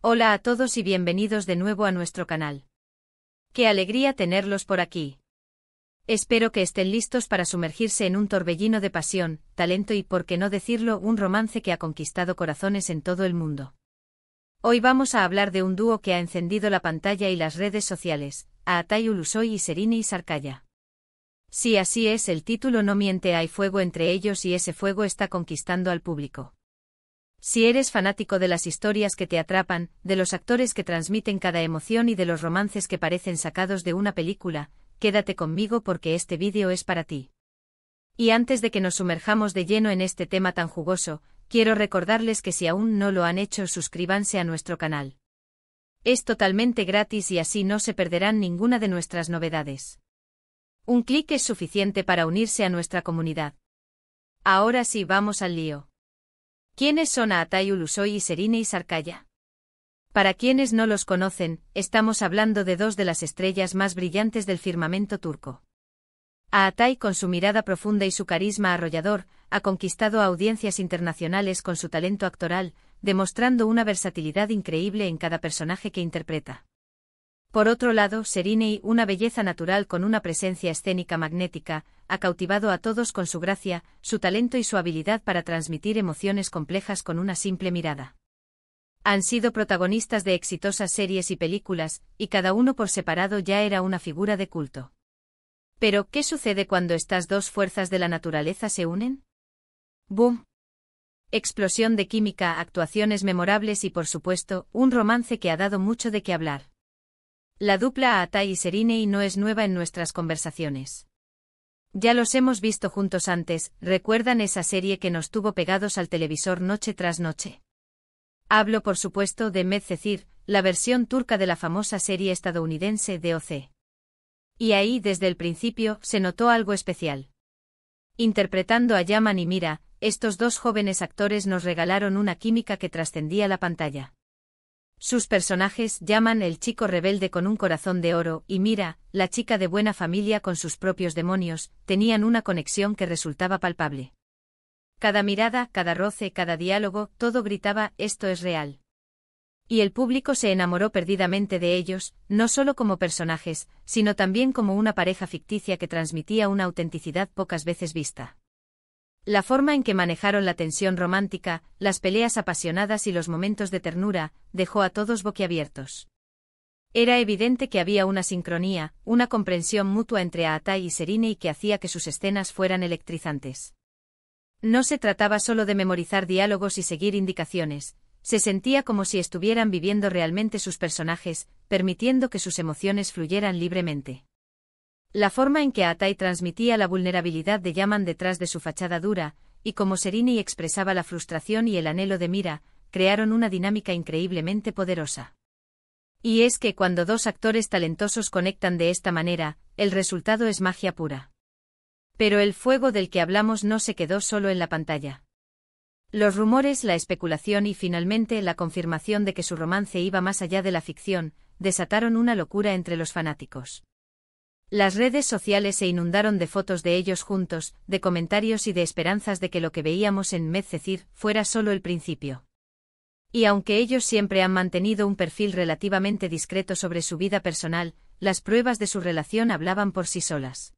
Hola a todos y bienvenidos de nuevo a nuestro canal. ¡Qué alegría tenerlos por aquí! Espero que estén listos para sumergirse en un torbellino de pasión, talento y, por qué no decirlo, un romance que ha conquistado corazones en todo el mundo. Hoy vamos a hablar de un dúo que ha encendido la pantalla y las redes sociales, Aatay Ulusoy y Serine Sarkaya. Sí, así es, el título no miente, hay fuego entre ellos y ese fuego está conquistando al público. Si eres fanático de las historias que te atrapan, de los actores que transmiten cada emoción y de los romances que parecen sacados de una película, quédate conmigo porque este vídeo es para ti. Y antes de que nos sumerjamos de lleno en este tema tan jugoso, quiero recordarles que si aún no lo han hecho, suscríbanse a nuestro canal. Es totalmente gratis y así no se perderán ninguna de nuestras novedades. Un clic es suficiente para unirse a nuestra comunidad. Ahora sí, vamos al lío. ¿Quiénes son Aatay Ulusoy y Serine Sarkaya? Para quienes no los conocen, estamos hablando de dos de las estrellas más brillantes del firmamento turco. Aatay, con su mirada profunda y su carisma arrollador, ha conquistado a audiencias internacionales con su talento actoral, demostrando una versatilidad increíble en cada personaje que interpreta. Por otro lado, Serine, una belleza natural con una presencia escénica magnética, ha cautivado a todos con su gracia, su talento y su habilidad para transmitir emociones complejas con una simple mirada. Han sido protagonistas de exitosas series y películas, y cada uno por separado ya era una figura de culto. Pero, ¿qué sucede cuando estas dos fuerzas de la naturaleza se unen? ¡Boom! Explosión de química, actuaciones memorables y, por supuesto, un romance que ha dado mucho de qué hablar. La dupla Aatay y Serine no es nueva en nuestras conversaciones. Ya los hemos visto juntos antes, ¿recuerdan esa serie que nos tuvo pegados al televisor noche tras noche? Hablo por supuesto de Medcezir, la versión turca de la famosa serie estadounidense DOC. Y ahí desde el principio se notó algo especial. Interpretando a Yaman y Mira, estos dos jóvenes actores nos regalaron una química que trascendía la pantalla. Sus personajes, Yaman, el chico rebelde con un corazón de oro, y Mira, la chica de buena familia con sus propios demonios, tenían una conexión que resultaba palpable. Cada mirada, cada roce, cada diálogo, todo gritaba, esto es real. Y el público se enamoró perdidamente de ellos, no solo como personajes, sino también como una pareja ficticia que transmitía una autenticidad pocas veces vista. La forma en que manejaron la tensión romántica, las peleas apasionadas y los momentos de ternura, dejó a todos boquiabiertos. Era evidente que había una sincronía, una comprensión mutua entre Aatay y Serine y que hacía que sus escenas fueran electrizantes. No se trataba solo de memorizar diálogos y seguir indicaciones, se sentía como si estuvieran viviendo realmente sus personajes, permitiendo que sus emociones fluyeran libremente. La forma en que Aatay transmitía la vulnerabilidad de Yaman detrás de su fachada dura, y como Serine expresaba la frustración y el anhelo de Mira, crearon una dinámica increíblemente poderosa. Y es que cuando dos actores talentosos conectan de esta manera, el resultado es magia pura. Pero el fuego del que hablamos no se quedó solo en la pantalla. Los rumores, la especulación y finalmente la confirmación de que su romance iba más allá de la ficción, desataron una locura entre los fanáticos. Las redes sociales se inundaron de fotos de ellos juntos, de comentarios y de esperanzas de que lo que veíamos en Medcezir fuera solo el principio. Y aunque ellos siempre han mantenido un perfil relativamente discreto sobre su vida personal, las pruebas de su relación hablaban por sí solas.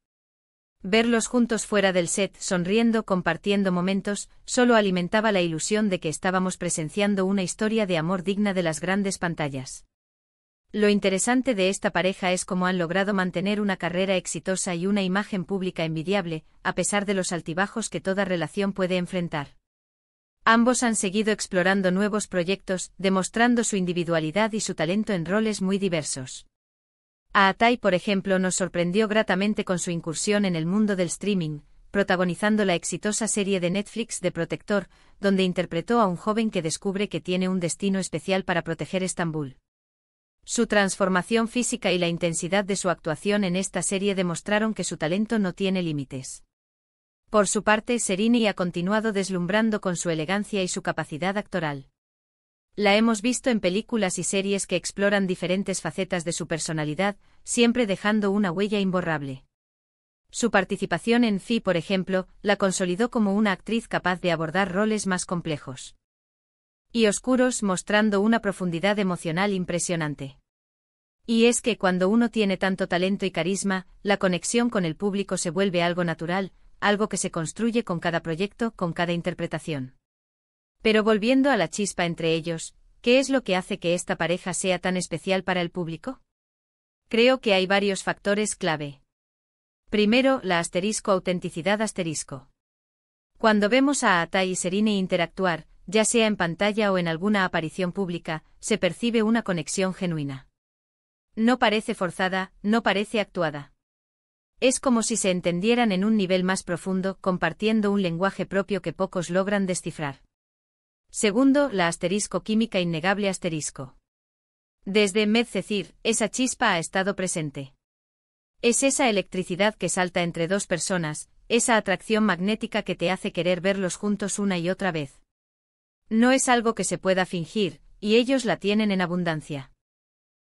Verlos juntos fuera del set, sonriendo, compartiendo momentos, solo alimentaba la ilusión de que estábamos presenciando una historia de amor digna de las grandes pantallas. Lo interesante de esta pareja es cómo han logrado mantener una carrera exitosa y una imagen pública envidiable, a pesar de los altibajos que toda relación puede enfrentar. Ambos han seguido explorando nuevos proyectos, demostrando su individualidad y su talento en roles muy diversos. Aatay, por ejemplo, nos sorprendió gratamente con su incursión en el mundo del streaming, protagonizando la exitosa serie de Netflix The Protector, donde interpretó a un joven que descubre que tiene un destino especial para proteger Estambul. Su transformación física y la intensidad de su actuación en esta serie demostraron que su talento no tiene límites. Por su parte, Serine ha continuado deslumbrando con su elegancia y su capacidad actoral. La hemos visto en películas y series que exploran diferentes facetas de su personalidad, siempre dejando una huella imborrable. Su participación en Fi, por ejemplo, la consolidó como una actriz capaz de abordar roles más complejos. y oscuros, mostrando una profundidad emocional impresionante. Y es que cuando uno tiene tanto talento y carisma, la conexión con el público se vuelve algo natural, algo que se construye con cada proyecto, con cada interpretación. Pero volviendo a la chispa entre ellos, ¿qué es lo que hace que esta pareja sea tan especial para el público? Creo que hay varios factores clave. Primero, la autenticidad. Cuando vemos a Aatai y Serine interactuar, ya sea en pantalla o en alguna aparición pública, se percibe una conexión genuina. No parece forzada, no parece actuada. Es como si se entendieran en un nivel más profundo, compartiendo un lenguaje propio que pocos logran descifrar. Segundo, la química innegable. Desde Medcezir, esa chispa ha estado presente. Es esa electricidad que salta entre dos personas, esa atracción magnética que te hace querer verlos juntos una y otra vez. No es algo que se pueda fingir, y ellos la tienen en abundancia.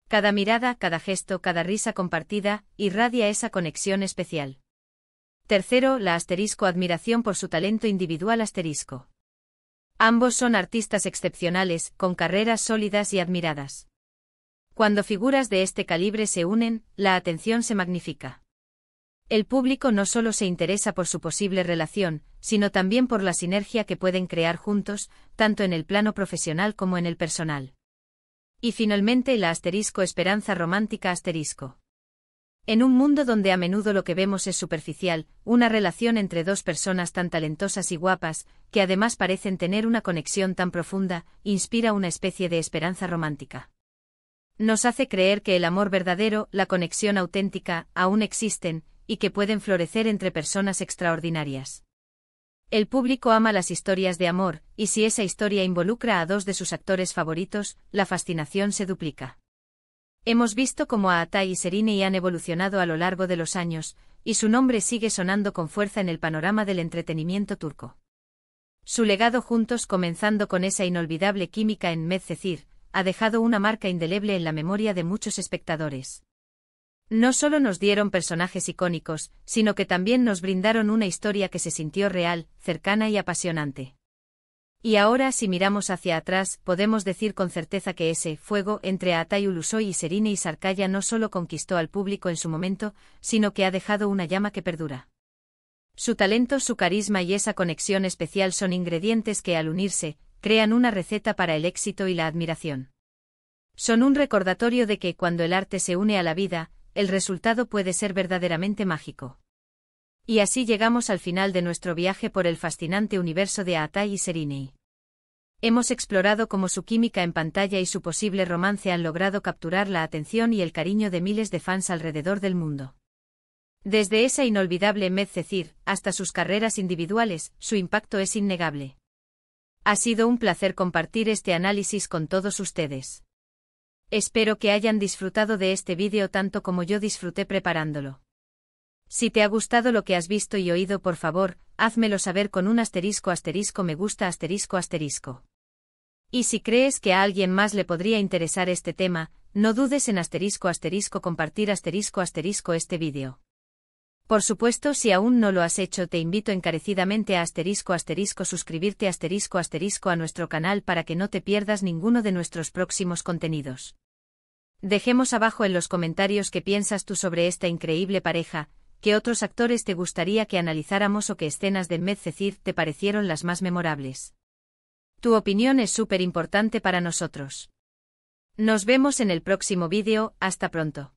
Cada mirada, cada gesto, cada risa compartida, irradia esa conexión especial. Tercero, la admiración por su talento individual. Ambos son artistas excepcionales, con carreras sólidas y admiradas. Cuando figuras de este calibre se unen, la atención se magnifica. El público no solo se interesa por su posible relación, sino también por la sinergia que pueden crear juntos, tanto en el plano profesional como en el personal. Y finalmente la esperanza romántica. En un mundo donde a menudo lo que vemos es superficial, una relación entre dos personas tan talentosas y guapas, que además parecen tener una conexión tan profunda, inspira una especie de esperanza romántica. Nos hace creer que el amor verdadero, la conexión auténtica, aún existen, y que pueden florecer entre personas extraordinarias. El público ama las historias de amor, y si esa historia involucra a dos de sus actores favoritos, la fascinación se duplica. Hemos visto cómo Aatai y Serine han evolucionado a lo largo de los años, y su nombre sigue sonando con fuerza en el panorama del entretenimiento turco. Su legado juntos, comenzando con esa inolvidable química en Medcezir, ha dejado una marca indeleble en la memoria de muchos espectadores. No solo nos dieron personajes icónicos, sino que también nos brindaron una historia que se sintió real, cercana y apasionante. Y ahora, si miramos hacia atrás, podemos decir con certeza que ese fuego entre Aatai Ulusoy y Serine Sarıkaya no solo conquistó al público en su momento, sino que ha dejado una llama que perdura. Su talento, su carisma y esa conexión especial son ingredientes que, al unirse, crean una receta para el éxito y la admiración. Son un recordatorio de que, cuando el arte se une a la vida, el resultado puede ser verdaderamente mágico. Y así llegamos al final de nuestro viaje por el fascinante universo de Aatai y Serine. Hemos explorado cómo su química en pantalla y su posible romance han logrado capturar la atención y el cariño de miles de fans alrededor del mundo. Desde esa inolvidable Medcezir hasta sus carreras individuales, su impacto es innegable. Ha sido un placer compartir este análisis con todos ustedes. Espero que hayan disfrutado de este vídeo tanto como yo disfruté preparándolo. Si te ha gustado lo que has visto y oído, por favor, házmelo saber con un me gusta Y si crees que a alguien más le podría interesar este tema, no dudes en compartir este vídeo. Por supuesto, si aún no lo has hecho, te invito encarecidamente a suscribirte a nuestro canal para que no te pierdas ninguno de nuestros próximos contenidos. Dejemos abajo en los comentarios qué piensas tú sobre esta increíble pareja, qué otros actores te gustaría que analizáramos o qué escenas de Medcezir te parecieron las más memorables. Tu opinión es súper importante para nosotros. Nos vemos en el próximo vídeo, hasta pronto.